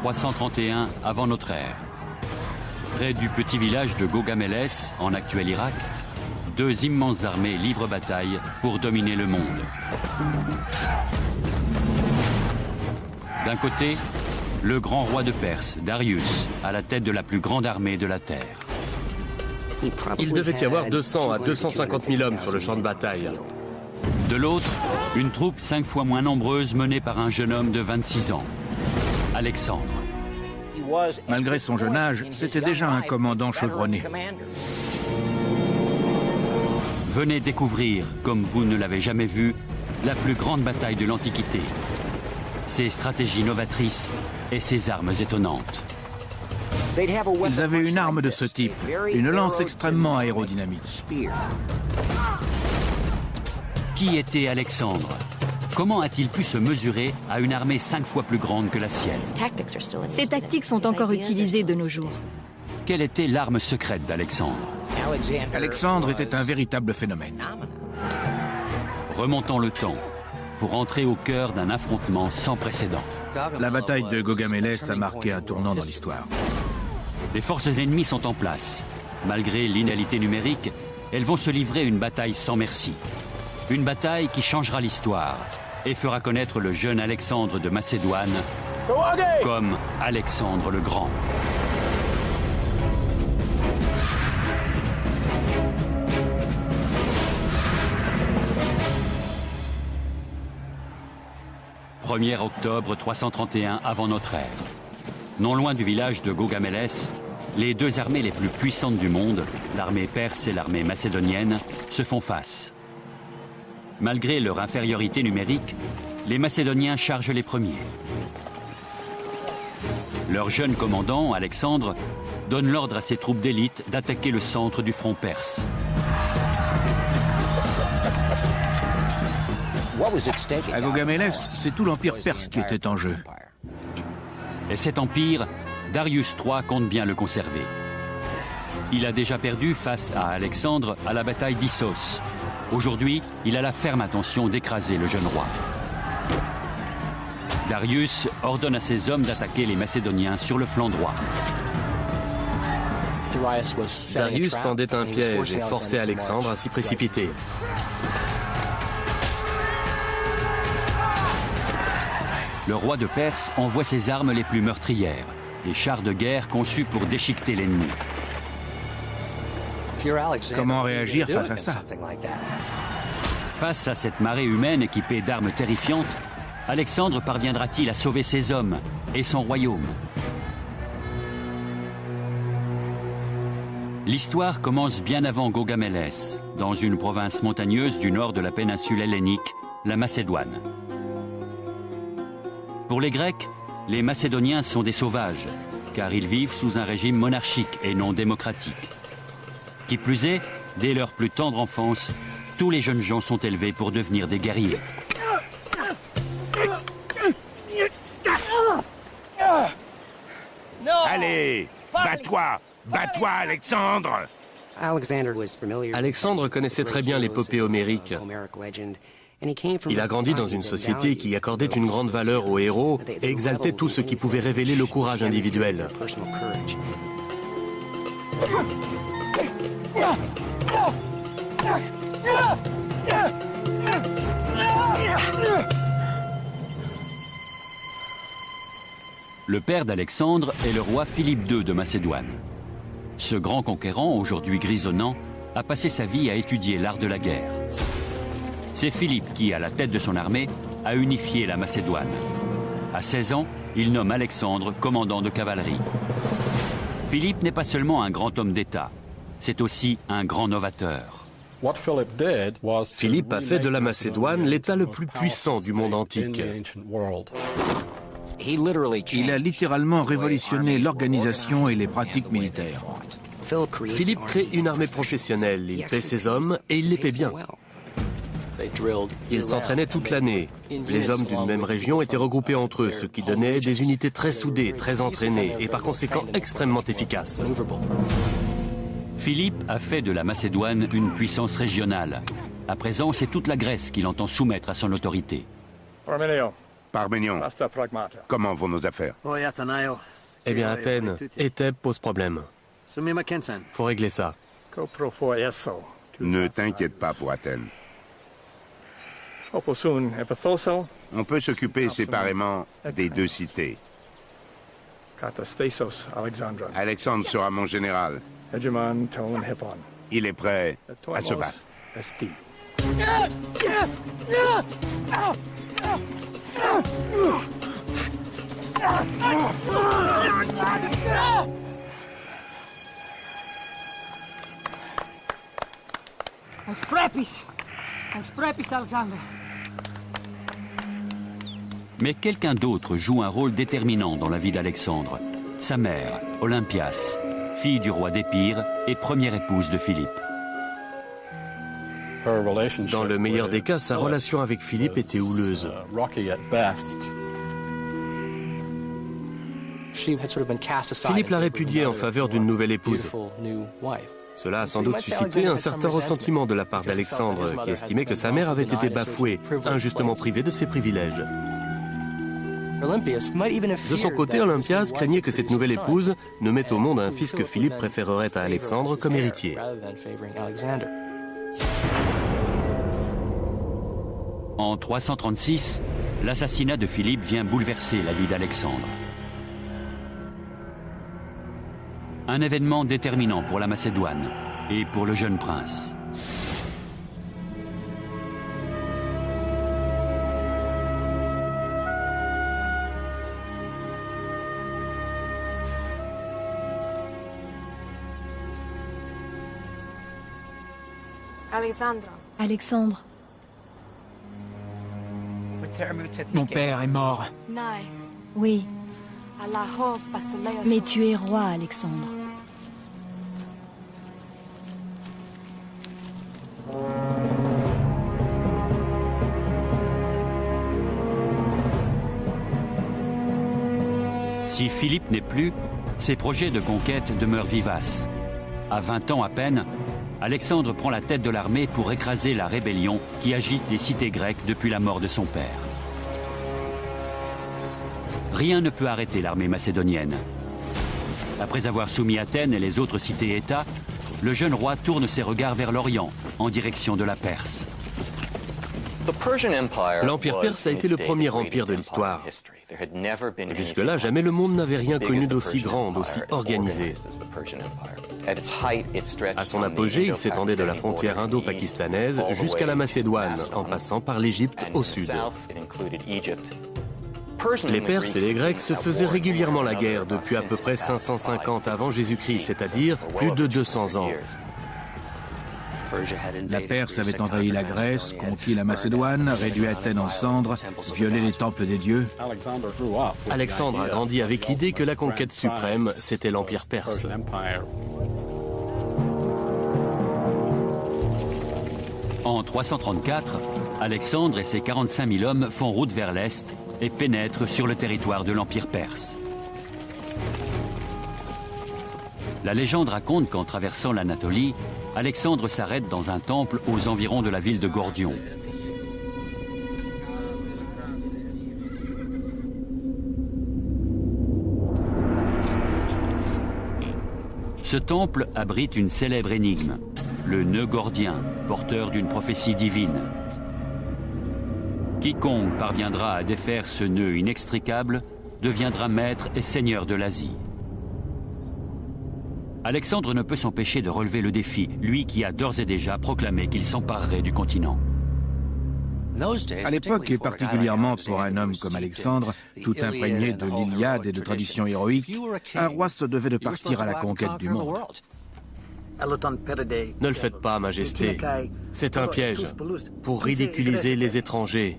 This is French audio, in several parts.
331 avant notre ère. Près du petit village de Gaugamélès, en actuel Irak, deux immenses armées livrent bataille pour dominer le monde. D'un côté, le grand roi de Perse, Darius, à la tête de la plus grande armée de la Terre. Il devait y avoir 200 à 250 000 hommes sur le champ de bataille. De l'autre, une troupe 5 fois moins nombreuse menée par un jeune homme de 26 ans, Alexandre. Malgré son jeune âge, c'était déjà un commandant chevronné. Venez découvrir, comme vous ne l'avez jamais vu, la plus grande bataille de l'Antiquité. Ses stratégies novatrices et ses armes étonnantes. Ils avaient une arme de ce type, une lance extrêmement aérodynamique. Qui était Alexandre? Comment a-t-il pu se mesurer à une armée 5 fois plus grande que la sienne? Ces tactiques sont encore utilisées de nos jours. Quelle était l'arme secrète d'Alexandre? Alexandre était un véritable phénomène. Remontons le temps pour entrer au cœur d'un affrontement sans précédent. La bataille de Gaugamélès a marqué un tournant dans l'histoire. Les forces ennemies sont en place. Malgré l'inégalité numérique, elles vont se livrer une bataille sans merci. Une bataille qui changera l'histoire et fera connaître le jeune Alexandre de Macédoine comme Alexandre le Grand. « 1er octobre 331 avant notre ère. Non loin du village de Gaugamélès, les deux armées les plus puissantes du monde, l'armée perse et l'armée macédonienne, se font face. Malgré leur infériorité numérique, les Macédoniens chargent les premiers. Leur jeune commandant, Alexandre, donne l'ordre à ses troupes d'élite d'attaquer le centre du front perse. À Gaugamélès, c'est tout l'empire perse qui était en jeu. Et cet empire, Darius III compte bien le conserver. Il a déjà perdu face à Alexandre à la bataille d'Issos. Aujourd'hui, il a la ferme intention d'écraser le jeune roi. Darius ordonne à ses hommes d'attaquer les Macédoniens sur le flanc droit. Darius tendait un piège et forçait Alexandre à s'y précipiter. Le roi de Perse envoie ses armes les plus meurtrières, des chars de guerre conçus pour déchiqueter l'ennemi. Comment réagir face à ça? Face à cette marée humaine équipée d'armes terrifiantes, Alexandre parviendra-t-il à sauver ses hommes et son royaume? L'histoire commence bien avant Gaugamélès, dans une province montagneuse du nord de la péninsule hellénique, la Macédoine. Pour les Grecs, les Macédoniens sont des sauvages, car ils vivent sous un régime monarchique et non démocratique. Qui plus est, dès leur plus tendre enfance, tous les jeunes gens sont élevés pour devenir des guerriers. Allez, bats-toi! Bats-toi, Alexandre! Alexandre connaissait très bien l'épopée homérique. Il a grandi dans une société qui accordait une grande valeur aux héros et exaltait tout ce qui pouvait révéler le courage individuel. Le père d'Alexandre est le roi Philippe II de Macédoine. Ce grand conquérant, aujourd'hui grisonnant, a passé sa vie à étudier l'art de la guerre. C'est Philippe qui, à la tête de son armée, a unifié la Macédoine. À 16 ans, il nomme Alexandre commandant de cavalerie. Philippe n'est pas seulement un grand homme d'État, c'est aussi un grand novateur. Philippe a fait de la Macédoine l'État le plus puissant du monde antique. Il a littéralement révolutionné l'organisation et les pratiques militaires. Philippe crée une armée professionnelle, il paie ses hommes et il les paie bien. Ils s'entraînaient toute l'année. Les hommes d'une même région étaient regroupés entre eux, ce qui donnait des unités très soudées, très entraînées et par conséquent extrêmement efficaces. Philippe a fait de la Macédoine une puissance régionale. À présent, c'est toute la Grèce qu'il entend soumettre à son autorité. Parménion, comment vont nos affaires? Eh bien, Athènes et Thèbes posent problème. Faut régler ça. Ne t'inquiète pas pour Athènes. On peut s'occuper séparément des deux cités. Alexandre sera mon général. Il est prêt à se battre. Mais quelqu'un d'autre joue un rôle déterminant dans la vie d'Alexandre. Sa mère, Olympias, fille du roi d'Épire et première épouse de Philippe. Dans le meilleur des cas, sa relation avec Philippe était houleuse. Philippe l'a répudiée en faveur d'une nouvelle épouse. Cela a sans doute suscité un certain ressentiment de la part d'Alexandre, qui estimait que sa mère avait été bafouée, injustement privée de ses privilèges. De son côté, Olympias craignait que cette nouvelle épouse ne mette au monde un fils que Philippe préférerait à Alexandre comme héritier. En 336, l'assassinat de Philippe vient bouleverser la vie d'Alexandre. Un événement déterminant pour la Macédoine et pour le jeune prince. Alexandre, Mon père est mort. oui. Mais tu es roi, Alexandre. Si Philippe n'est plus, ses projets de conquête demeurent vivaces. À 20 ans à peine, Alexandre prend la tête de l'armée pour écraser la rébellion qui agite les cités grecques depuis la mort de son père. Rien ne peut arrêter l'armée macédonienne. Après avoir soumis Athènes et les autres cités-États, le jeune roi tourne ses regards vers l'Orient, en direction de la Perse. L'Empire perse a été le premier empire de l'histoire. Jusque-là, jamais le monde n'avait rien connu d'aussi grand, d'aussi organisé. À son apogée, il s'étendait de la frontière indo-pakistanaise jusqu'à la Macédoine, en passant par l'Égypte au sud. Les Perses et les Grecs se faisaient régulièrement la guerre depuis à peu près 550 avant Jésus-Christ, c'est-à-dire plus de 200 ans. La Perse avait envahi la Grèce, conquis la Macédoine, réduit Athènes en cendres, violé les temples des dieux. Alexandre a grandi avec l'idée que la conquête suprême, c'était l'Empire perse. En 334, Alexandre et ses 45 000 hommes font route vers l'Est et pénètrent sur le territoire de l'Empire perse. La légende raconte qu'en traversant l'Anatolie, Alexandre s'arrête dans un temple aux environs de la ville de Gordion. Ce temple abrite une célèbre énigme, le nœud gordien, porteur d'une prophétie divine. Quiconque parviendra à défaire ce nœud inextricable deviendra maître et seigneur de l'Asie. Alexandre ne peut s'empêcher de relever le défi, lui qui a d'ores et déjà proclamé qu'il s'emparerait du continent. À l'époque, et particulièrement pour un homme comme Alexandre, tout imprégné de l'Iliade et de traditions héroïques, un roi se devait de partir à la conquête du monde. Ne le faites pas, Majesté. C'est un piège pour ridiculiser les étrangers.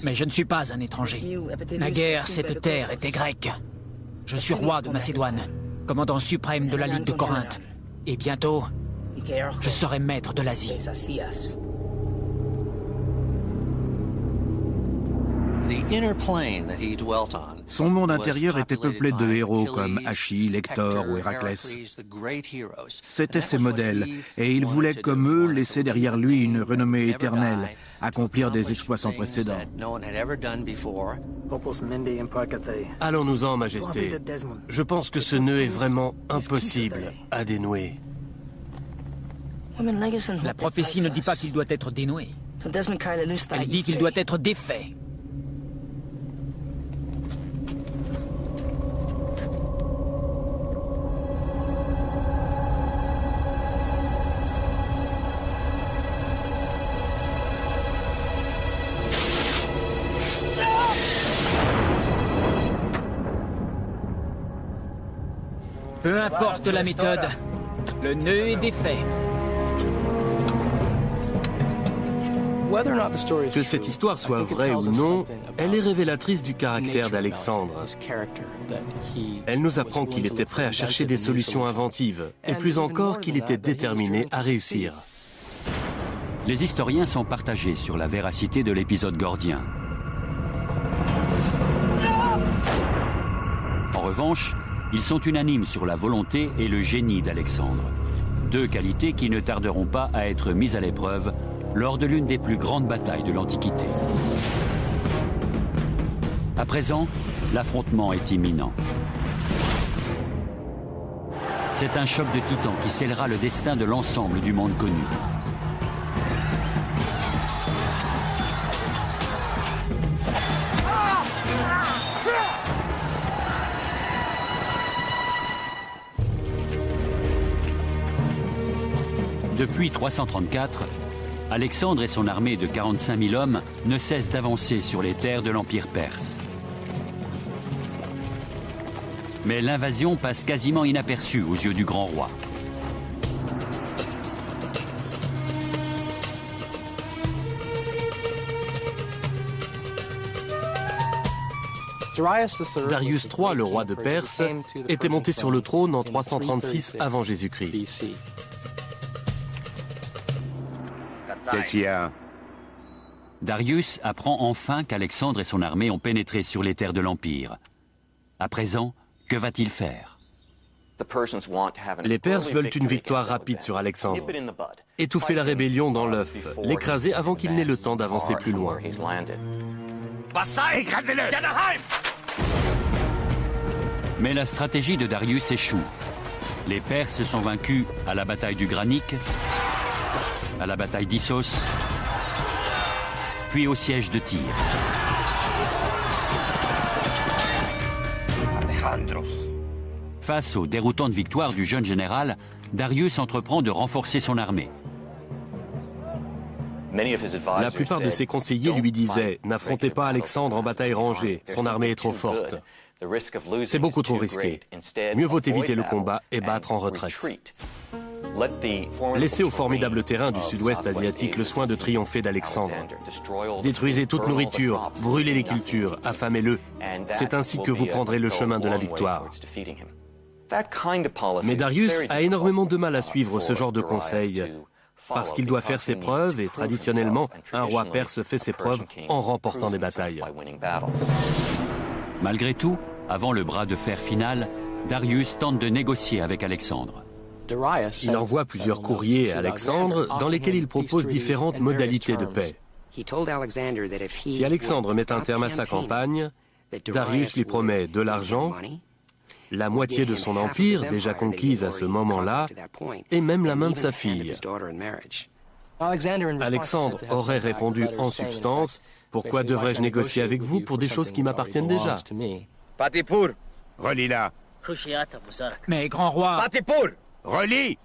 Mais je ne suis pas un étranger. Naguère, cette terre était grecque. Je suis roi de Macédoine, commandant suprême de la Ligue de Corinthe. Et bientôt, je serai maître de l'Asie. Son monde intérieur était peuplé de héros comme Achille, Hector ou Héraclès. C'étaient ses modèles, et il voulait, comme eux, laisser derrière lui une renommée éternelle, accomplir des exploits sans précédent. Allons-nous-en, Majesté. Je pense que ce nœud est vraiment impossible à dénouer. La prophétie ne dit pas qu'il doit être dénoué. Elle dit qu'il doit être défait. Peu importe la méthode, le nœud est défait. Que cette histoire soit vraie ou non, elle est révélatrice du caractère d'Alexandre. Elle nous apprend qu'il était prêt à chercher des solutions inventives, et plus encore qu'il était déterminé à réussir. Les historiens sont partagés sur la véracité de l'épisode gordien. En revanche, ils sont unanimes sur la volonté et le génie d'Alexandre. Deux qualités qui ne tarderont pas à être mises à l'épreuve lors de l'une des plus grandes batailles de l'Antiquité. À présent, l'affrontement est imminent. C'est un choc de titans qui scellera le destin de l'ensemble du monde connu. Depuis 334, Alexandre et son armée de 45 000 hommes ne cessent d'avancer sur les terres de l'Empire perse. Mais l'invasion passe quasiment inaperçue aux yeux du grand roi. Darius III, le roi de Perse, était monté sur le trône en 336 avant Jésus-Christ. Qu'est-ce qu'il y a? Darius apprend enfin qu'Alexandre et son armée ont pénétré sur les terres de l'Empire. À présent, que va-t-il faire? Les Perses veulent une victoire rapide sur Alexandre. Étouffer la rébellion dans l'œuf, l'écraser avant qu'il n'ait le temps d'avancer plus loin. Écrasez-le! Mais la stratégie de Darius échoue. Les Perses sont vaincus à la bataille du Granique, à la bataille d'Issos, puis au siège de Tyr. Face aux déroutantes victoires du jeune général, Darius entreprend de renforcer son armée. La plupart de ses conseillers lui disaient « N'affrontez pas Alexandre en bataille rangée, son armée est trop forte. C'est beaucoup trop risqué. Mieux vaut éviter le combat et battre en retraite. » Laissez au formidable terrain du sud-ouest asiatique le soin de triompher d'Alexandre. Détruisez toute nourriture, brûlez les cultures, affamez-le. C'est ainsi que vous prendrez le chemin de la victoire. Mais Darius a énormément de mal à suivre ce genre de conseils, parce qu'il doit faire ses preuves et traditionnellement, un roi perse fait ses preuves en remportant des batailles. Malgré tout, avant le bras de fer final, Darius tente de négocier avec Alexandre. Il envoie plusieurs courriers à Alexandre dans lesquels il propose différentes modalités de paix. Si Alexandre met un terme à sa campagne, Darius lui promet de l'argent, la moitié de son empire, déjà conquise à ce moment-là, et même la main de sa fille. Alexandre aurait répondu en substance « Pourquoi devrais-je négocier avec vous pour des choses qui m'appartiennent déjà ?» Relis-la. Mais grand roi... Relis!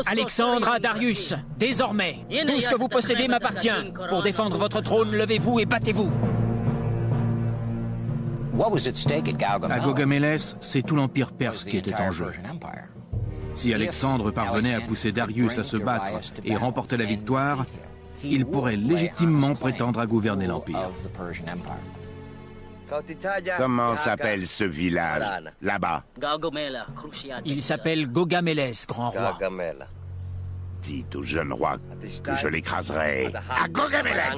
Alexandre à Darius, désormais, tout ce que vous possédez m'appartient. Pour défendre votre trône, levez-vous et battez-vous. À Gaugamélès, c'est tout l'Empire perse qui était en jeu. Si Alexandre parvenait à pousser Darius à se battre et remporter la victoire, il pourrait légitimement prétendre à gouverner l'Empire. Comment s'appelle ce village, là-bas? Il s'appelle Gaugamélès, grand roi. Dites au jeune roi que je l'écraserai à Gaugamela.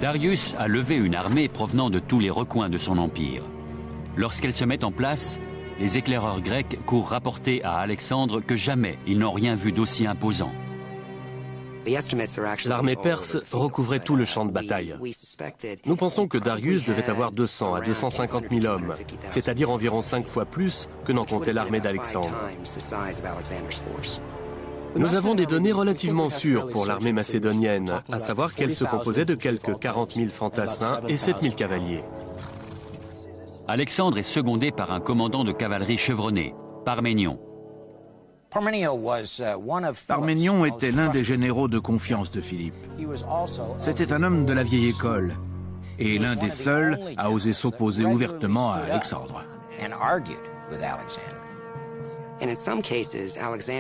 Darius a levé une armée provenant de tous les recoins de son empire. Lorsqu'elle se met en place, les éclaireurs grecs courent rapporter à Alexandre que jamais ils n'ont rien vu d'aussi imposant. L'armée perse recouvrait tout le champ de bataille. Nous pensons que Darius devait avoir 200 à 250 000 hommes, c'est-à-dire environ 5 fois plus que n'en comptait l'armée d'Alexandre. Nous avons des données relativement sûres pour l'armée macédonienne, à savoir qu'elle se composait de quelques 40 000 fantassins et 7 000 cavaliers. Alexandre est secondé par un commandant de cavalerie chevronné, Parménion. Parménion était l'un des généraux de confiance de Philippe. C'était un homme de la vieille école et l'un des seuls à oser s'opposer ouvertement à Alexandre.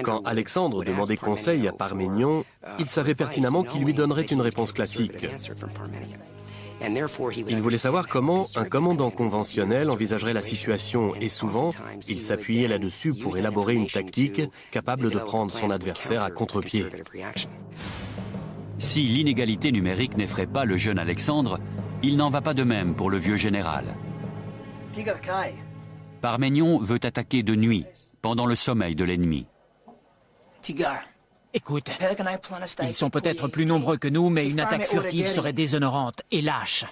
Quand Alexandre demandait conseil à Parménion, il savait pertinemment qu'il lui donnerait une réponse classique. Il voulait savoir comment un commandant conventionnel envisagerait la situation et souvent, il s'appuyait là-dessus pour élaborer une tactique capable de prendre son adversaire à contre-pied. Si l'inégalité numérique n'effraie pas le jeune Alexandre, il n'en va pas de même pour le vieux général. Parménion veut attaquer de nuit, pendant le sommeil de l'ennemi. Écoute, ils sont peut-être plus nombreux que nous, mais une attaque furtive serait déshonorante et lâche.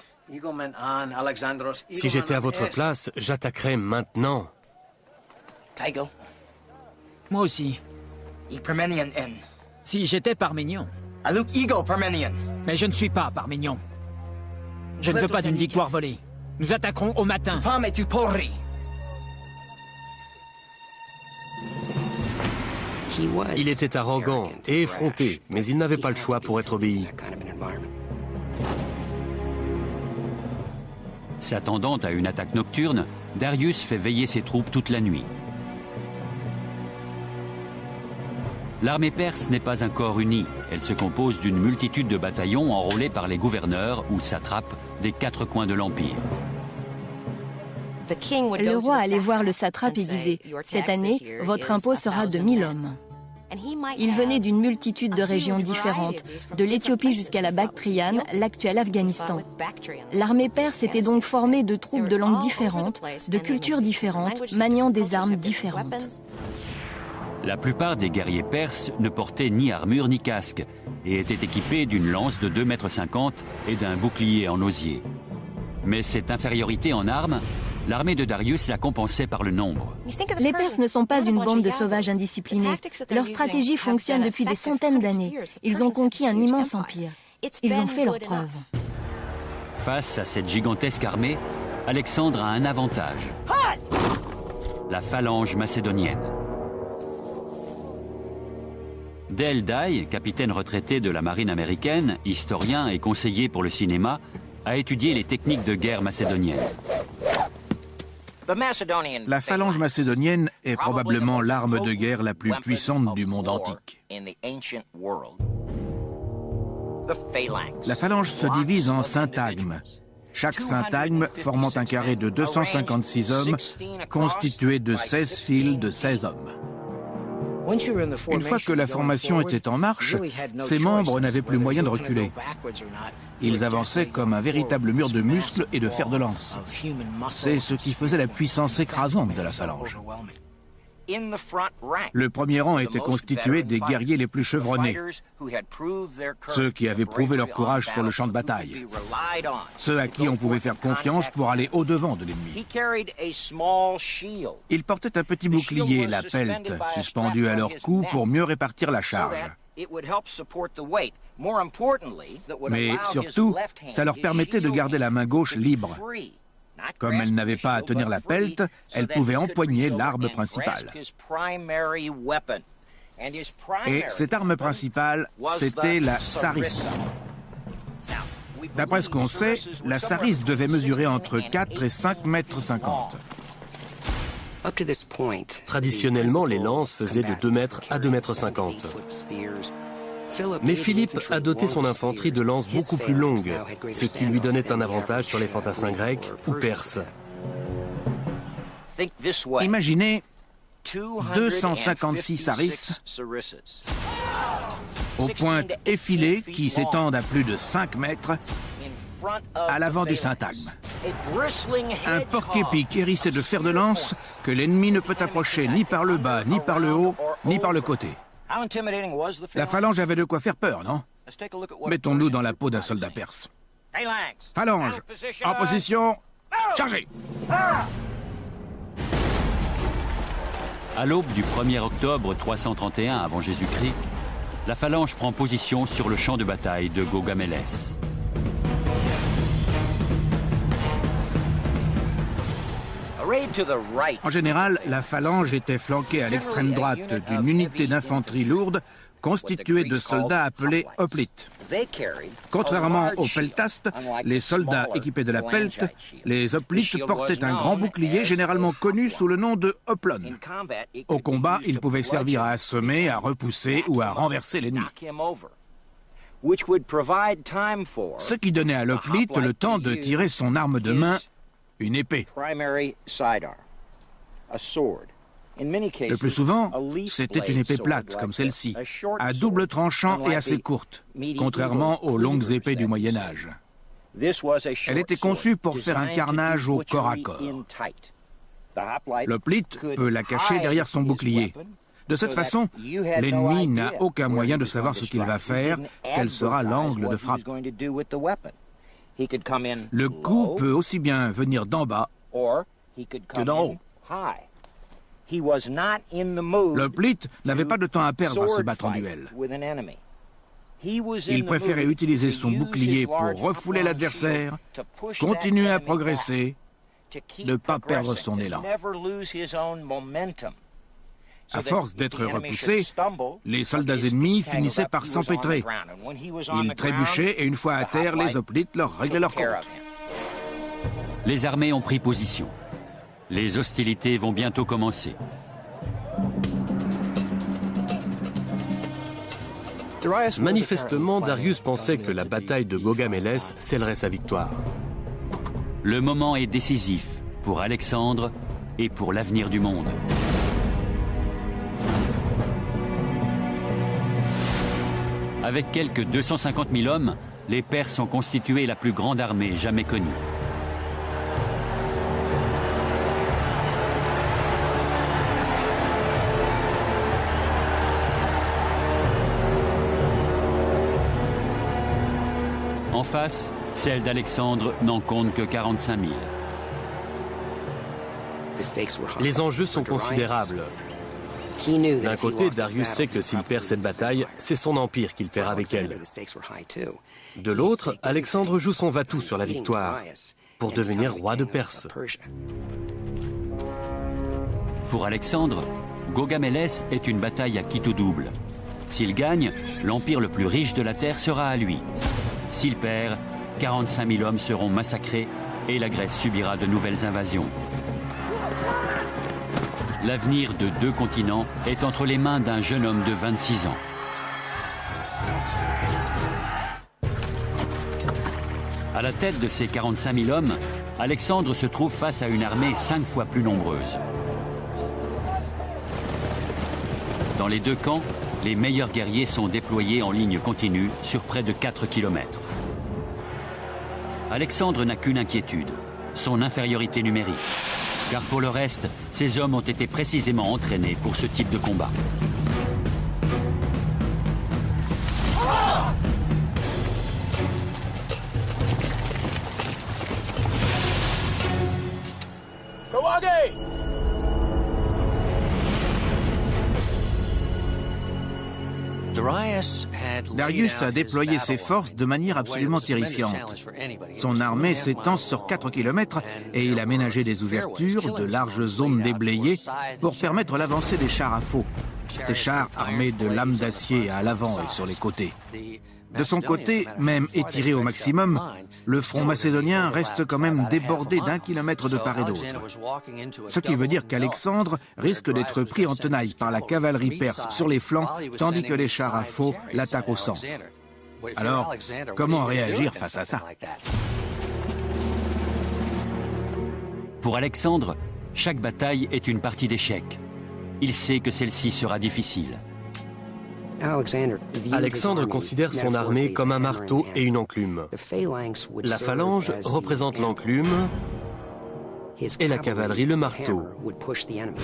Si j'étais à votre place, j'attaquerais maintenant. Moi aussi. Si j'étais Parménion. Mais je ne suis pas Parménion. Je ne veux pas d'une victoire volée. Nous attaquerons au matin. Il était arrogant et effronté, mais il n'avait pas le choix pour être obéi. S'attendant à une attaque nocturne, Darius fait veiller ses troupes toute la nuit. L'armée perse n'est pas un corps uni. Elle se compose d'une multitude de bataillons enrôlés par les gouverneurs ou satrapes des 4 coins de l'Empire. Le roi allait voir le satrape et disait « Cette année, votre impôt sera de 1000 hommes ». Il venait d'une multitude de régions différentes, de l'Éthiopie jusqu'à la Bactriane, l'actuel Afghanistan. L'armée perse était donc formée de troupes de langues différentes, de cultures différentes, maniant des armes différentes. La plupart des guerriers perses ne portaient ni armure ni casque et étaient équipés d'une lance de 2,50 m et d'un bouclier en osier. Mais cette infériorité en armes, l'armée de Darius la compensait par le nombre. Les Perses ne sont pas une bande de sauvages indisciplinés. Leur stratégie fonctionne depuis des centaines d'années. Ils ont conquis un immense empire. Ils ont fait leurs preuves. Face à cette gigantesque armée, Alexandre a un avantage. La phalange macédonienne. Dale Dye, capitaine retraité de la marine américaine, historien et conseiller pour le cinéma, a étudié les techniques de guerre macédoniennes. La phalange macédonienne est probablement l'arme de guerre la plus puissante du monde antique. La phalange se divise en syntagmes. Chaque syntagme formant un carré de 256 hommes, constitué de 16 files de 16 hommes. Une fois que la formation était en marche, ses membres n'avaient plus moyen de reculer. Ils avançaient comme un véritable mur de muscles et de fer de lance. C'est ce qui faisait la puissance écrasante de la phalange. Le premier rang était constitué des guerriers les plus chevronnés, ceux qui avaient prouvé leur courage sur le champ de bataille, ceux à qui on pouvait faire confiance pour aller au-devant de l'ennemi. Ils portaient un petit bouclier, la pelte, suspendu à leur cou pour mieux répartir la charge. Mais surtout, ça leur permettait de garder la main gauche libre. Comme elle n'avait pas à tenir la pelte, elle pouvait empoigner l'arme principale. Et cette arme principale, c'était la sarisse. D'après ce qu'on sait, la sarisse devait mesurer entre 4 et 5,50 m. Traditionnellement, les lances faisaient de 2 mètres à 2,50 m. Mais Philippe a doté son infanterie de lances beaucoup plus longues, ce qui lui donnait un avantage sur les fantassins grecs ou perses. Imaginez 256 harisses aux pointes effilées qui s'étendent à plus de 5 mètres à l'avant du syntagme. Un porc-épic hérissé de fer de lance que l'ennemi ne peut approcher ni par le bas, ni par le haut, ni par le côté. La phalange avait de quoi faire peur, non? Mettons-nous dans la peau d'un soldat perse. Phalange, en position, chargez! À l'aube du 1er octobre 331 avant Jésus-Christ, la phalange prend position sur le champ de bataille de Gaugamélès. En général, la phalange était flanquée à l'extrême droite d'une unité d'infanterie lourde constituée de soldats appelés hoplites. Contrairement aux peltastes, les soldats équipés de la pelte, les hoplites portaient un grand bouclier généralement connu sous le nom de hoplon. Au combat, il pouvait servir à assommer, à repousser ou à renverser l'ennemi. Ce qui donnait à l'hoplite le temps de tirer son arme de main, une épée. Le plus souvent, c'était une épée plate, comme celle-ci, à double tranchant et assez courte, contrairement aux longues épées du Moyen-Âge. Elle était conçue pour faire un carnage au corps à corps. L'hoplite peut la cacher derrière son bouclier. De cette façon, l'ennemi n'a aucun moyen de savoir ce qu'il va faire, quel sera l'angle de frappe. Le coup peut aussi bien venir d'en bas que d'en haut. L'hoplite n'avait pas de temps à perdre à se battre en duel. Il préférait utiliser son bouclier pour refouler l'adversaire, continuer à progresser, ne pas perdre son élan. À force d'être repoussés, les soldats ennemis finissaient par s'empêtrer. Ils trébuchaient et une fois à terre, les hoplites leur réglaient leur compte. Les armées ont pris position. Les hostilités vont bientôt commencer. Manifestement, Darius pensait que la bataille de Gaugamélès scellerait sa victoire. Le moment est décisif pour Alexandre et pour l'avenir du monde. Avec quelques 250 000 hommes, les Perses ont constitué la plus grande armée jamais connue. En face, celle d'Alexandre n'en compte que 45 000. Les enjeux sont considérables. D'un côté, Darius sait que s'il perd cette bataille, c'est son empire qu'il perd avec elle. De l'autre, Alexandre joue son va-tout sur la victoire pour devenir roi de Perse. Pour Alexandre, Gaugamélès est une bataille à quitte ou double. S'il gagne, l'empire le plus riche de la terre sera à lui. S'il perd, 45 000 hommes seront massacrés et la Grèce subira de nouvelles invasions. L'avenir de deux continents est entre les mains d'un jeune homme de 26 ans. À la tête de ces 45 000 hommes, Alexandre se trouve face à une armée 5 fois plus nombreuse. Dans les deux camps, les meilleurs guerriers sont déployés en ligne continue sur près de 4 km. Alexandre n'a qu'une inquiétude, son infériorité numérique. Car pour le reste, ces hommes ont été précisément entraînés pour ce type de combat. Darius a déployé ses forces de manière absolument terrifiante. Son armée s'étend sur 4 km et il a ménagé des ouvertures, de larges zones déblayées pour permettre l'avancée des chars à faux. Ces chars armés de lames d'acier à l'avant et sur les côtés. De son côté, même étiré au maximum, le front macédonien reste quand même débordé d'1 kilomètre de part et d'autre. Ce qui veut dire qu'Alexandre risque d'être pris en tenaille par la cavalerie perse sur les flancs, tandis que les chars à faux l'attaquent au centre. Alors, comment réagir face à ça? Pour Alexandre, chaque bataille est une partie d'échecs. Il sait que celle-ci sera difficile. Alexandre considère son armée comme un marteau et une enclume. La phalange représente l'enclume et la cavalerie le marteau.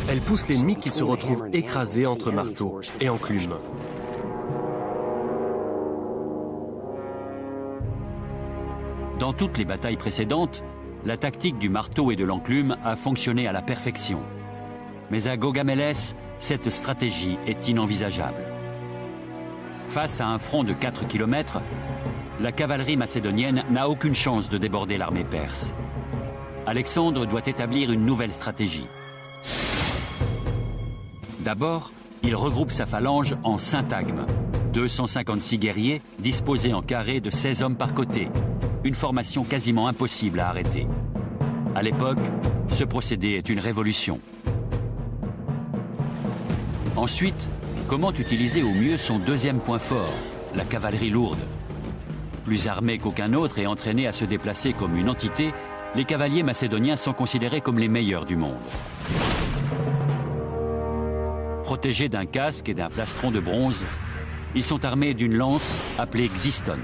Elle pousse l'ennemi qui se retrouve écrasé entre marteau et enclume. Dans toutes les batailles précédentes, la tactique du marteau et de l'enclume a fonctionné à la perfection. Mais à Gaugamélès, cette stratégie est inenvisageable. Face à un front de 4 km, la cavalerie macédonienne n'a aucune chance de déborder l'armée perse. Alexandre doit établir une nouvelle stratégie. D'abord, il regroupe sa phalange en syntagme, 256 guerriers disposés en carré de 16 hommes par côté, une formation quasiment impossible à arrêter. À l'époque, ce procédé est une révolution. Ensuite, comment utiliser au mieux son deuxième point fort, la cavalerie lourde? Plus armés qu'aucun autre et entraînés à se déplacer comme une entité, les cavaliers macédoniens sont considérés comme les meilleurs du monde. Protégés d'un casque et d'un plastron de bronze, ils sont armés d'une lance appelée Xyston.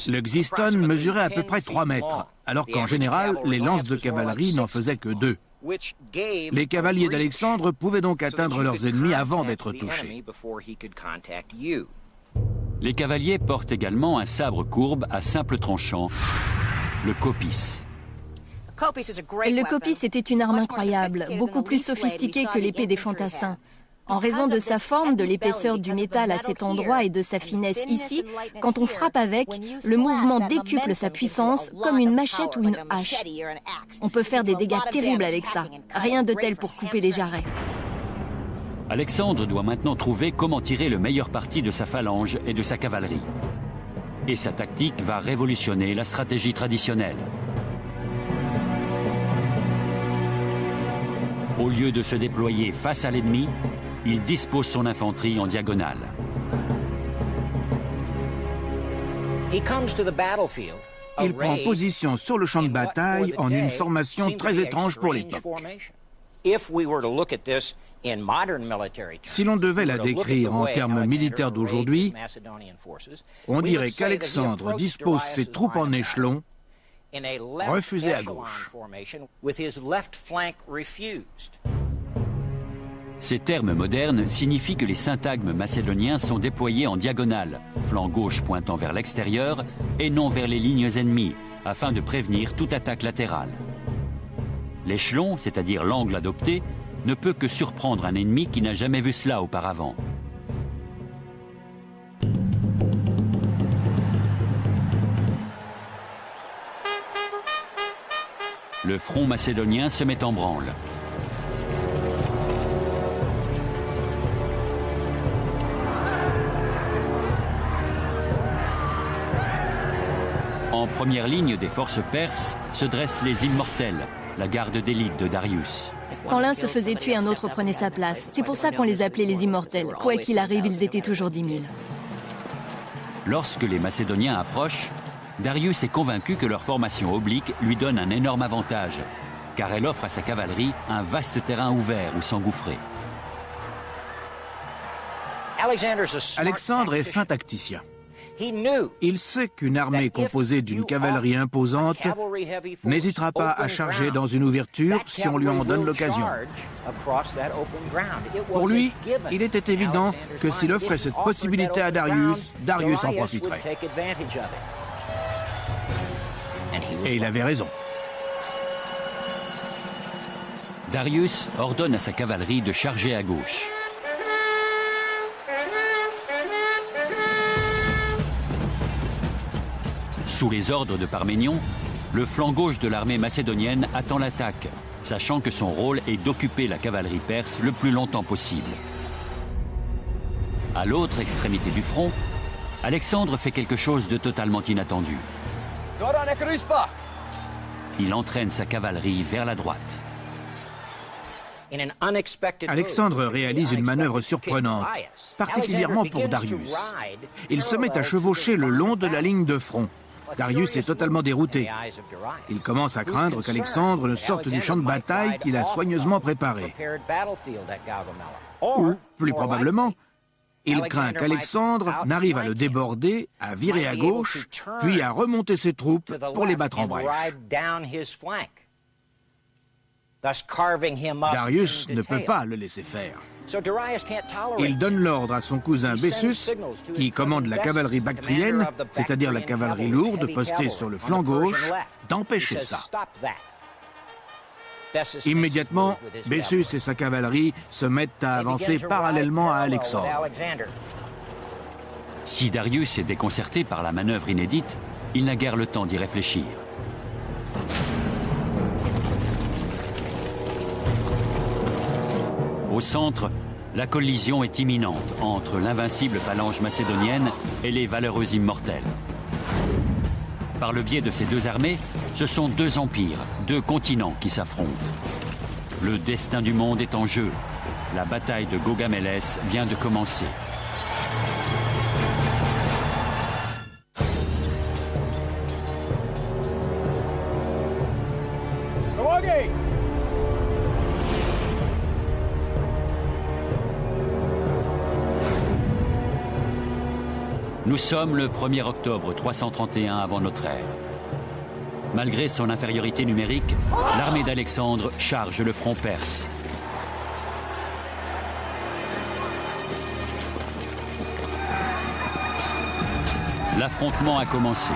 Le Xyston mesurait à peu près 3 mètres, alors qu'en général, les lances de cavalerie n'en faisaient que 2. Les cavaliers d'Alexandre pouvaient donc atteindre leurs ennemis avant d'être touchés. Les cavaliers portent également un sabre courbe à simple tranchant, le kopis. Le kopis était une arme incroyable, beaucoup plus sophistiquée que l'épée des fantassins. En raison de sa forme, de l'épaisseur du métal à cet endroit et de sa finesse ici, quand on frappe avec, le mouvement décuple sa puissance comme une machette ou une hache. On peut faire des dégâts terribles avec ça. Rien de tel pour couper les jarrets. Alexandre doit maintenant trouver comment tirer le meilleur parti de sa phalange et de sa cavalerie. Et sa tactique va révolutionner la stratégie traditionnelle. Au lieu de se déployer face à l'ennemi, il dispose son infanterie en diagonale. Il prend position sur le champ de bataille en une formation très étrange pour l'époque. Si l'on devait la décrire en termes militaires d'aujourd'hui, on dirait qu'Alexandre dispose ses troupes en échelon, refusées à gauche. Ces termes modernes signifient que les syntagmes macédoniens sont déployés en diagonale, flanc gauche pointant vers l'extérieur et non vers les lignes ennemies, afin de prévenir toute attaque latérale. L'échelon, c'est-à-dire l'angle adopté, ne peut que surprendre un ennemi qui n'a jamais vu cela auparavant. Le front macédonien se met en branle. En première ligne des forces perses se dressent les Immortels, la garde d'élite de Darius. Quand l'un se faisait tuer, un autre prenait sa place. C'est pour ça qu'on les appelait les Immortels. Quoi qu'il arrive, ils étaient toujours 10 000. Lorsque les Macédoniens approchent, Darius est convaincu que leur formation oblique lui donne un énorme avantage, car elle offre à sa cavalerie un vaste terrain ouvert où s'engouffrer. Alexandre est fin tacticien. Il sait qu'une armée composée d'une cavalerie imposante n'hésitera pas à charger dans une ouverture si on lui en donne l'occasion. Pour lui, il était évident que s'il offrait cette possibilité à Darius, Darius en profiterait. Et il avait raison. Darius ordonne à sa cavalerie de charger à gauche. Sous les ordres de Parménion, le flanc gauche de l'armée macédonienne attend l'attaque, sachant que son rôle est d'occuper la cavalerie perse le plus longtemps possible. À l'autre extrémité du front, Alexandre fait quelque chose de totalement inattendu. Il entraîne sa cavalerie vers la droite. Alexandre réalise une manœuvre surprenante, particulièrement pour Darius. Il se met à chevaucher le long de la ligne de front. Darius est totalement dérouté. Il commence à craindre qu'Alexandre ne sorte du champ de bataille qu'il a soigneusement préparé. Ou, plus probablement, il craint qu'Alexandre n'arrive à le déborder, à virer à gauche, puis à remonter ses troupes pour les battre en brèche. Darius ne peut pas le laisser faire. Il donne l'ordre à son cousin Bessus, qui commande la cavalerie bactrienne, c'est-à-dire la cavalerie lourde postée sur le flanc gauche, d'empêcher ça. Immédiatement, Bessus et sa cavalerie se mettent à avancer parallèlement à Alexandre. Si Darius est déconcerté par la manœuvre inédite, il n'a guère le temps d'y réfléchir. Au centre, la collision est imminente entre l'invincible phalange macédonienne et les valeureux immortels. Par le biais de ces deux armées, ce sont deux empires, deux continents qui s'affrontent. Le destin du monde est en jeu. La bataille de Gaugamélès vient de commencer. Nous sommes le 1er octobre 331 avant notre ère. Malgré son infériorité numérique, l'armée d'Alexandre charge le front perse. L'affrontement a commencé.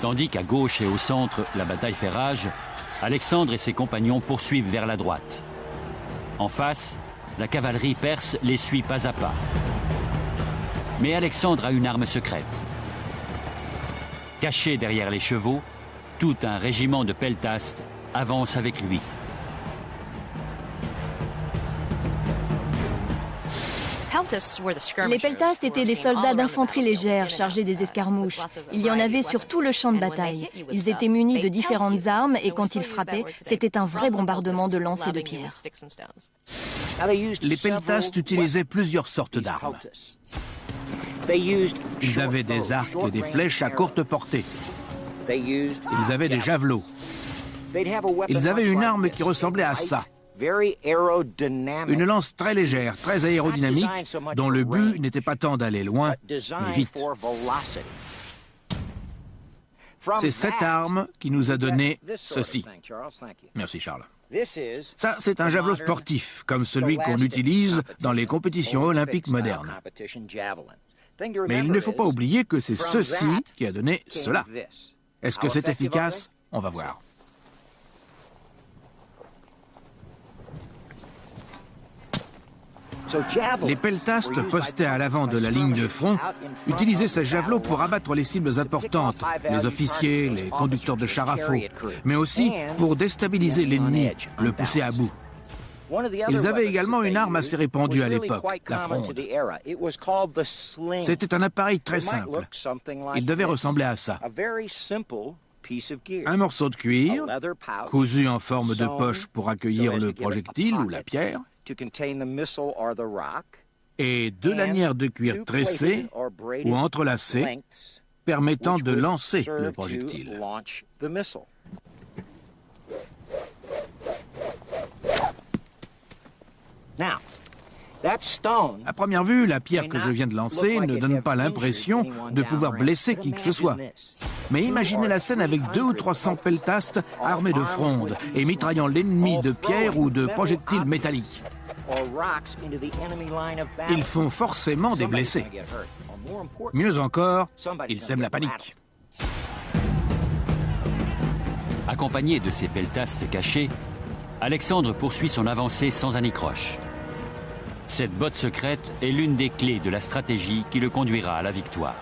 Tandis qu'à gauche et au centre, la bataille fait rage, Alexandre et ses compagnons poursuivent vers la droite. En face, la cavalerie perse les suit pas à pas. Mais Alexandre a une arme secrète. Caché derrière les chevaux, tout un régiment de peltastes avance avec lui. Les peltastes étaient des soldats d'infanterie légère chargés des escarmouches. Il y en avait sur tout le champ de bataille. Ils étaient munis de différentes armes et quand ils frappaient, c'était un vrai bombardement de lances et de pierres. Les peltastes utilisaient plusieurs sortes d'armes. Ils avaient des arcs et des flèches à courte portée. Ils avaient des javelots. Ils avaient une arme qui ressemblait à ça. Une lance très légère, très aérodynamique, dont le but n'était pas tant d'aller loin, mais vite. C'est cette arme qui nous a donné ceci. Merci, Charles. Ça, c'est un javelot sportif, comme celui qu'on utilise dans les compétitions olympiques modernes. Mais il ne faut pas oublier que c'est ceci qui a donné cela. Est-ce que c'est efficace? On va voir. Les peltastes postés à l'avant de la ligne de front utilisaient ces javelots pour abattre les cibles importantes, les officiers, les conducteurs de chars à faux, mais aussi pour déstabiliser l'ennemi, le pousser à bout. Ils avaient également une arme assez répandue à l'époque, la fronde. C'était un appareil très simple. Il devait ressembler à ça. Un morceau de cuir, cousu en forme de poche pour accueillir le projectile ou la pierre, et deux lanières de cuir tressées ou entrelacées permettant de lancer le projectile. À première vue, la pierre que je viens de lancer ne donne pas l'impression de pouvoir blesser qui que ce soit. Mais imaginez la scène avec 200 ou 300 peltastes armés de frondes et mitraillant l'ennemi de pierres ou de projectiles métalliques. Ils font forcément des blessés. Mieux encore, ils sèment la panique. Accompagné de ses peltastes cachés, Alexandre poursuit son avancée sans anicroche. Cette botte secrète est l'une des clés de la stratégie qui le conduira à la victoire.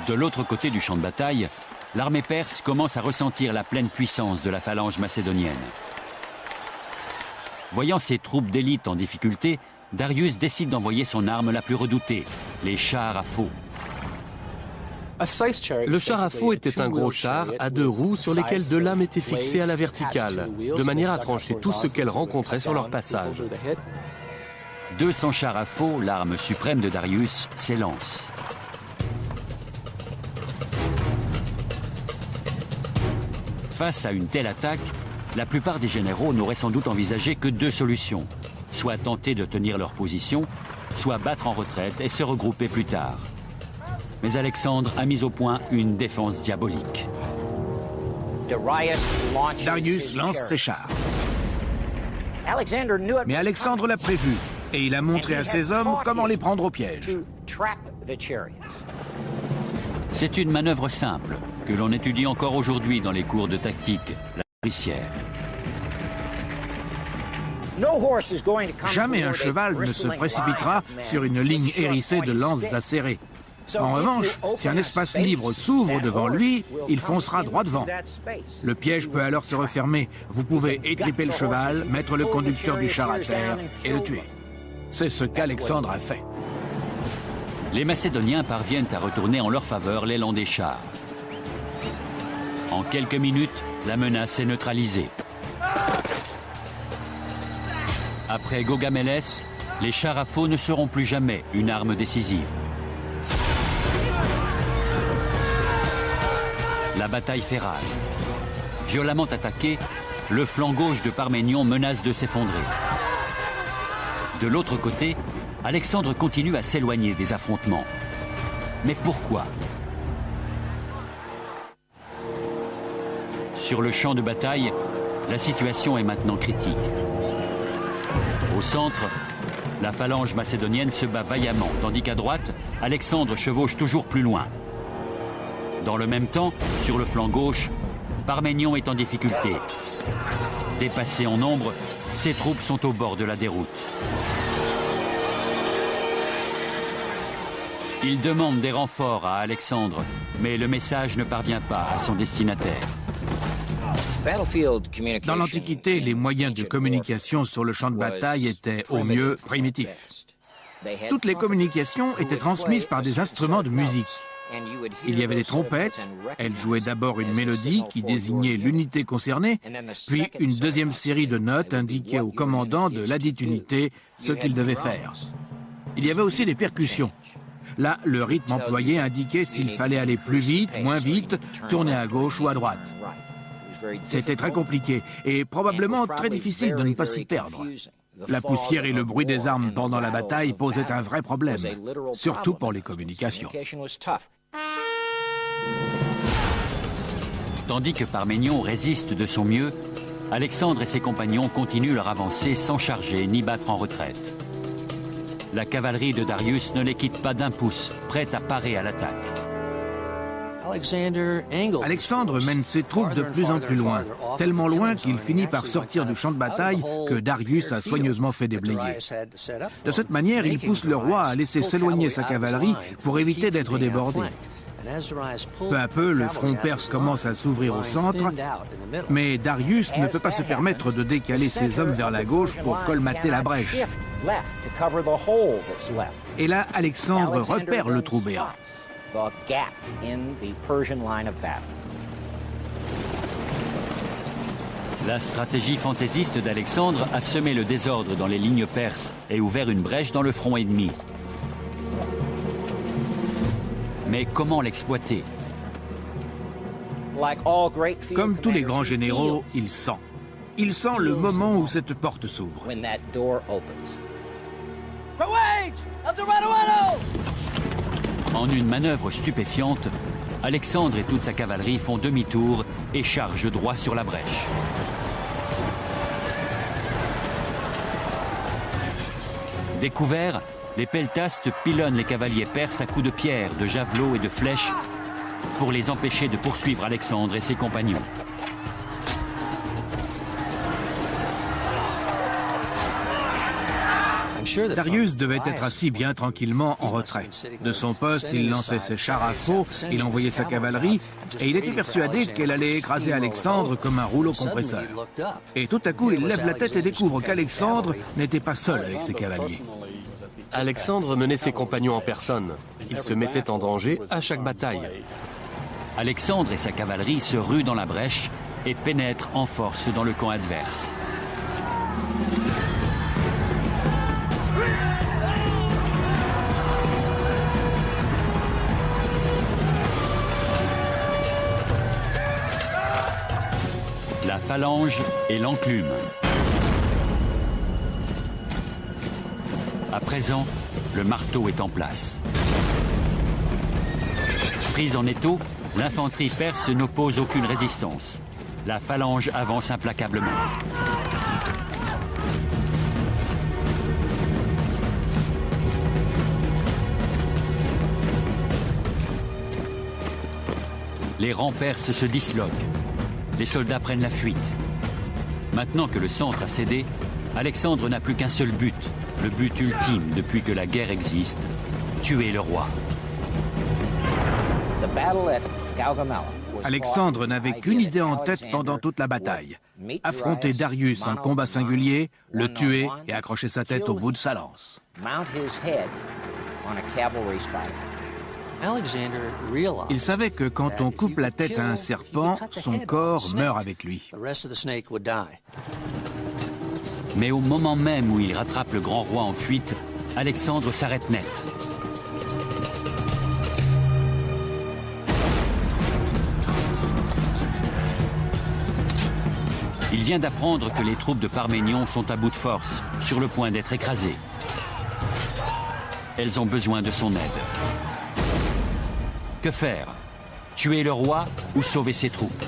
De l'autre côté du champ de bataille, l'armée perse commence à ressentir la pleine puissance de la phalange macédonienne. Voyant ses troupes d'élite en difficulté, Darius décide d'envoyer son arme la plus redoutée, les chars à faux. Le char à faux était un gros char à 2 roues sur lesquelles 2 lames étaient fixées à la verticale, de manière à trancher tout ce qu'elles rencontraient sur leur passage. 200 chars à faux, l'arme suprême de Darius, s'élancent. Face à une telle attaque, la plupart des généraux n'auraient sans doute envisagé que 2 solutions. Soit tenter de tenir leur position, soit battre en retraite et se regrouper plus tard. Mais Alexandre a mis au point une défense diabolique. Darius lance ses chars. Mais Alexandre l'a prévu et il a montré à ses hommes comment les prendre au piège. C'est une manœuvre simple que l'on étudie encore aujourd'hui dans les cours de tactique, la nourricière. Jamais un cheval ne se précipitera sur une ligne hérissée de lances acérées. En revanche, si un espace libre s'ouvre devant lui, il foncera droit devant. Le piège peut alors se refermer. Vous pouvez étriper le cheval, mettre le conducteur du char à terre et le tuer. C'est ce qu'Alexandre a fait. Les Macédoniens parviennent à retourner en leur faveur l'élan des chars. En quelques minutes, la menace est neutralisée. Après Gaugamélès, les chars à faux ne seront plus jamais une arme décisive. La bataille fait rage. Violemment attaqué, le flanc gauche de Parménion menace de s'effondrer. De l'autre côté, Alexandre continue à s'éloigner des affrontements. Mais pourquoi? Sur le champ de bataille, la situation est maintenant critique. Au centre, la phalange macédonienne se bat vaillamment, tandis qu'à droite, Alexandre chevauche toujours plus loin. Dans le même temps, sur le flanc gauche, Parménion est en difficulté. Dépassé en nombre, ses troupes sont au bord de la déroute. Il demande des renforts à Alexandre, mais le message ne parvient pas à son destinataire. Dans l'Antiquité, les moyens de communication sur le champ de bataille étaient au mieux primitifs. Toutes les communications étaient transmises par des instruments de musique. Il y avait des trompettes, elles jouaient d'abord une mélodie qui désignait l'unité concernée, puis une deuxième série de notes indiquait au commandant de ladite unité ce qu'il devait faire. Il y avait aussi des percussions. Là, le rythme employé indiquait s'il fallait aller plus vite, moins vite, tourner à gauche ou à droite. C'était très compliqué et probablement très difficile de ne pas s'y perdre. La poussière et le bruit des armes pendant la bataille posaient un vrai problème, surtout pour les communications. Tandis que Parménion résiste de son mieux, Alexandre et ses compagnons continuent leur avancée sans charger ni battre en retraite. La cavalerie de Darius ne les quitte pas d'un pouce, prête à parer à l'attaque. Alexandre mène ses troupes de plus en plus loin, tellement loin qu'il finit par sortir du champ de bataille que Darius a soigneusement fait déblayer. De cette manière, il pousse le roi à laisser s'éloigner sa cavalerie pour éviter d'être débordé. Peu à peu, le front perse commence à s'ouvrir au centre, mais Darius ne peut pas se permettre de décaler ses hommes vers la gauche pour colmater la brèche. Et là, Alexandre repère le trou béant. La stratégie fantaisiste d'Alexandre a semé le désordre dans les lignes perses et ouvert une brèche dans le front ennemi. Mais comment l'exploiter? Comme tous les grands généraux, il sent. Il sent le moment où cette porte s'ouvre. En une manœuvre stupéfiante, Alexandre et toute sa cavalerie font demi-tour et chargent droit sur la brèche. Découverts, les peltastes pilonnent les cavaliers perses à coups de pierre, de javelots et de flèches pour les empêcher de poursuivre Alexandre et ses compagnons. Darius devait être assis bien tranquillement en retrait. De son poste, il lançait ses chars à faux, il envoyait sa cavalerie, et il était persuadé qu'elle allait écraser Alexandre comme un rouleau compresseur. Et tout à coup, il lève la tête et découvre qu'Alexandre n'était pas seul avec ses cavaliers. Alexandre menait ses compagnons en personne. Il se mettait en danger à chaque bataille. Alexandre et sa cavalerie se ruent dans la brèche et pénètrent en force dans le camp adverse. La phalange et l'enclume. À présent, le marteau est en place. Prise en étau, l'infanterie perse n'oppose aucune résistance. La phalange avance implacablement. Les rangs perses se disloquent. Les soldats prennent la fuite. Maintenant que le centre a cédé, Alexandre n'a plus qu'un seul but, le but ultime depuis que la guerre existe, tuer le roi. Alexandre n'avait qu'une idée en tête pendant toute la bataille. Affronter Darius en combat singulier, le tuer et accrocher sa tête au bout de sa lance. Il savait que quand on coupe la tête à un serpent, son corps meurt avec lui. Mais au moment même où il rattrape le grand roi en fuite, Alexandre s'arrête net. Il vient d'apprendre que les troupes de Parménion sont à bout de force, sur le point d'être écrasées. Elles ont besoin de son aide. Que faire? Tuer le roi ou sauver ses troupes?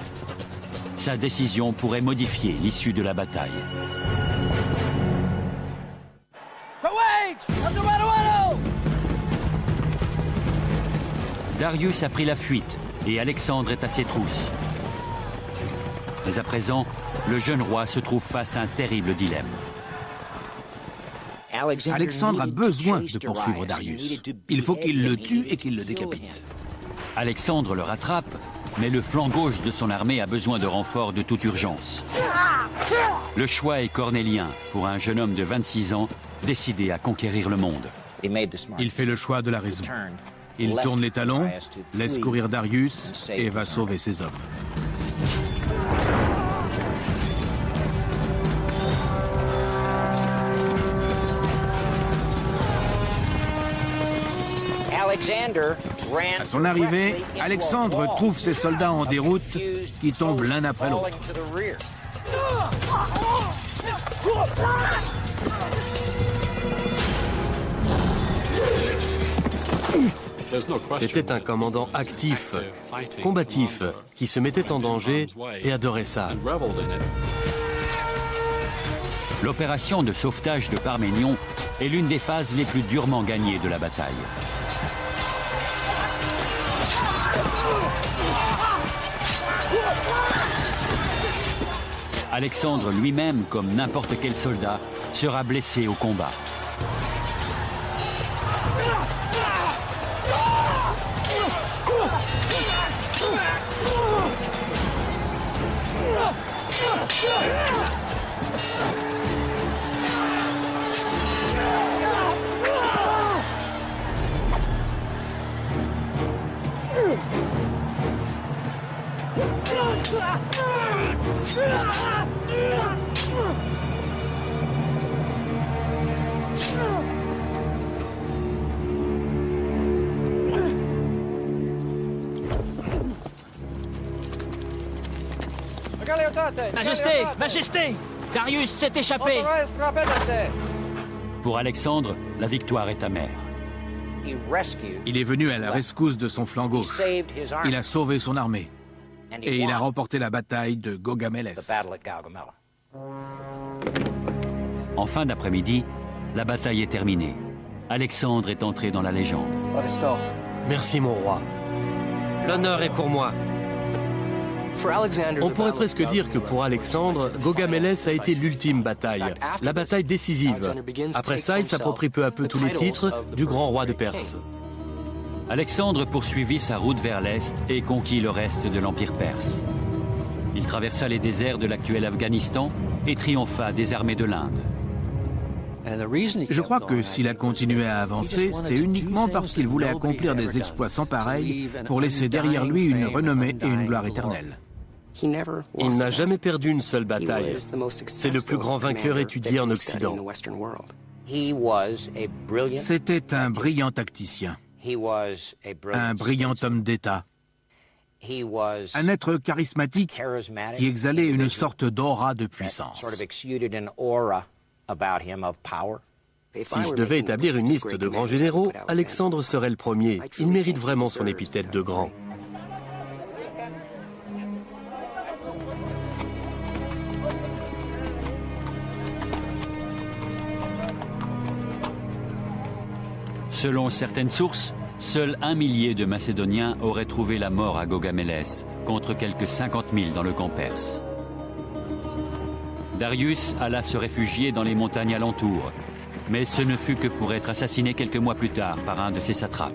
Sa décision pourrait modifier l'issue de la bataille. Darius a pris la fuite et Alexandre est à ses trousses. Mais à présent, le jeune roi se trouve face à un terrible dilemme. Alexandre a besoin de poursuivre Darius. Il faut qu'il le tue et qu'il le décapite. Alexandre le rattrape, mais le flanc gauche de son armée a besoin de renforts de toute urgence. Le choix est cornélien pour un jeune homme de 26 ans décidé à conquérir le monde. Il fait le choix de la raison. Il tourne les talons, laisse courir Darius et va sauver ses hommes. À son arrivée, Alexandre trouve ses soldats en déroute qui tombent l'un après l'autre. C'était un commandant actif, combatif, qui se mettait en danger et adorait ça. L'opération de sauvetage de Parménion est l'une des phases les plus durement gagnées de la bataille. Alexandre lui-même, comme n'importe quel soldat, sera blessé au combat. Majesté, Majesté, Darius s'est échappé. Pour Alexandre, la victoire est amère. Il est venu à la rescousse de son flanc gauche. Il a sauvé son armée. Et il a remporté la bataille de Gaugamélès. En fin d'après-midi, la bataille est terminée. Alexandre est entré dans la légende. Merci mon roi. L'honneur est pour moi. On pourrait presque dire que pour Alexandre, Gaugamélès a été l'ultime bataille, la bataille décisive. Après ça, il s'approprie peu à peu tous les titres du grand roi de Perse. Alexandre poursuivit sa route vers l'Est et conquit le reste de l'Empire perse. Il traversa les déserts de l'actuel Afghanistan et triompha des armées de l'Inde. Je crois que s'il a continué à avancer, c'est uniquement parce qu'il voulait accomplir des exploits sans pareil pour laisser derrière lui une renommée et une gloire éternelle. Il n'a jamais perdu une seule bataille. C'est le plus grand vainqueur étudié en Occident. C'était un brillant tacticien, un brillant homme d'État, un être charismatique qui exhalait une sorte d'aura de puissance. Si je devais établir une liste de grands généraux, Alexandre serait le premier. Il mérite vraiment son épithète de grand. Selon certaines sources, seul 1 millier de Macédoniens auraient trouvé la mort à Gaugamélès, contre quelques 50 000 dans le camp perse. Darius alla se réfugier dans les montagnes alentours, mais ce ne fut que pour être assassiné quelques mois plus tard par un de ses satrapes.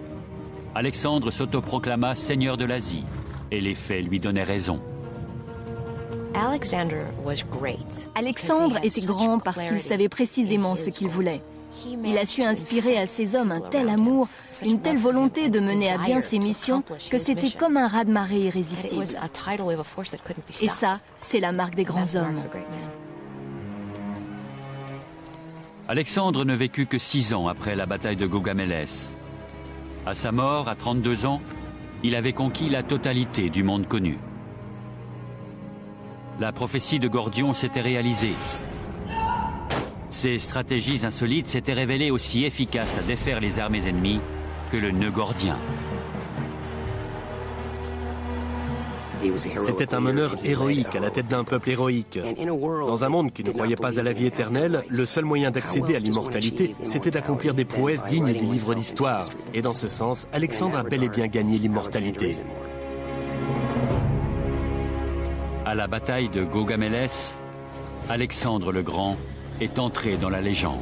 Alexandre s'autoproclama seigneur de l'Asie, et les faits lui donnaient raison. Alexandre était grand parce qu'il savait précisément ce qu'il voulait. Il a su inspirer à ses hommes un tel amour, une telle volonté de mener à bien ses missions que c'était comme un raz-de-marée irrésistible. Et ça, c'est la marque des grands hommes. Alexandre ne vécut que 6 ans après la bataille de Gaugamélès. À sa mort, à 32 ans, il avait conquis la totalité du monde connu. La prophétie de Gordion s'était réalisée. Ses stratégies insolites s'étaient révélées aussi efficaces à défaire les armées ennemies que le nœud gordien. C'était un meneur héroïque à la tête d'un peuple héroïque. Dans un monde qui ne croyait pas à la vie éternelle, le seul moyen d'accéder à l'immortalité, c'était d'accomplir des prouesses dignes des livres d'histoire. Et dans ce sens, Alexandre a bel et bien gagné l'immortalité. À la bataille de Gaugamélès, Alexandre le Grand est entré dans la légende.